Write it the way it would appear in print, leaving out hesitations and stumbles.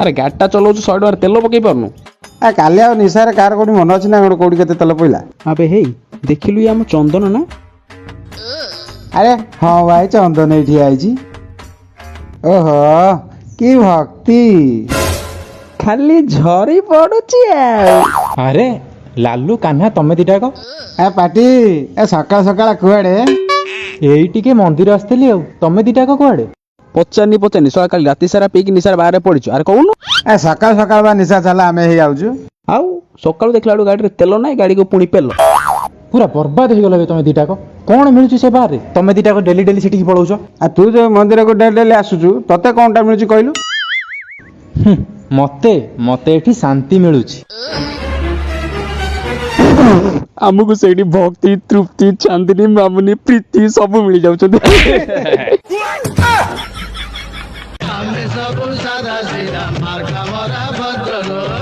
ଆରେ ଗାଡ଼ିଟା ଚଲାଉଛୁ 100 ଟଙ୍କାରେ ତେଲ ପକେଇ ପାରୁନୁ? କାଲି ଆଉ ନିଶାରେ କାହାର କୋଉଠି ମନେ ଅଛି ନା କୋଉଠି କେତେ ତେଲ ପଇଲା? ଆବେ ହେଇ ଦେଖିଲୁ ଇଏ ଆମ ଚନ୍ଦନ ନା? ଆରେ ହଁ ଭାଇ ଚନ୍ଦନ ଏଇଠି ଆଇଛି। ଓହୋ କି ଭକ୍ତି, ଖାଲି ଝରି ପଡୁଛି ଆଉ। ଆରେ ଲାଲୁ କାହ୍ନା ତମେ ଦିଟାକ ପାଟି ସକାଳ ସକାଳ କୁଆଡେ? ଏଇ ଟିକେ ମନ୍ଦିର ଆସିଥିଲି ଆଉ ତମେ ଦିଟାକ କୁଆଡେ? ପଚାରିନି କାଲି ରାତି ସାରା ପିଇକି ନିଶାରେ ବାହାରେ ପଡିଛୁ। ଆରେ କହୁନୁ ସକାଳ ସକାଳ ବା ନିଶା ଚାଲା ଆମେ ହେଇ ଯାଉଛୁ। ଆଉ ସକାଳୁ ଦେଖିଲା ବେଳୁ ଗାଡ଼ିରେ ତେଲ ନାହିଁ, ଗାଡ଼ିକୁ ପୁଣି ପେଲ। ପୁରା ବର୍ବାଦ ହେଇଗଲା ତମେ ଦିଟାକ। କଣ ମିଳୁଛି ସେ ବାହାରେ ତମେ ଦିଟାକ ଡେଲି ଡେଲି ସେଠିକି ପଳଉଛ? ତୁ ଯୋଉ ମନ୍ଦିରକୁ ଡେଲି ଡେଲି ଆସୁଛୁ ତତେ କଣଟା ମିଳୁଛି କହିଲୁ? ମତେ ମତେ ଏଠି ଶାନ୍ତି ମିଳୁଛି। ଆମକୁ ସେଇଠି ଭକ୍ତି, ତୃପ୍ତି, ଚାନ୍ଦିନୀ, ମାମୁନି, ପ୍ରୀତି ସବୁ ମିଳି ଯାଉଛନ୍ତି। ଆମେ ସବୁ ସାଧା ସିଧା ମାର୍କା ମରା ଭଦ୍ରଲୋକ।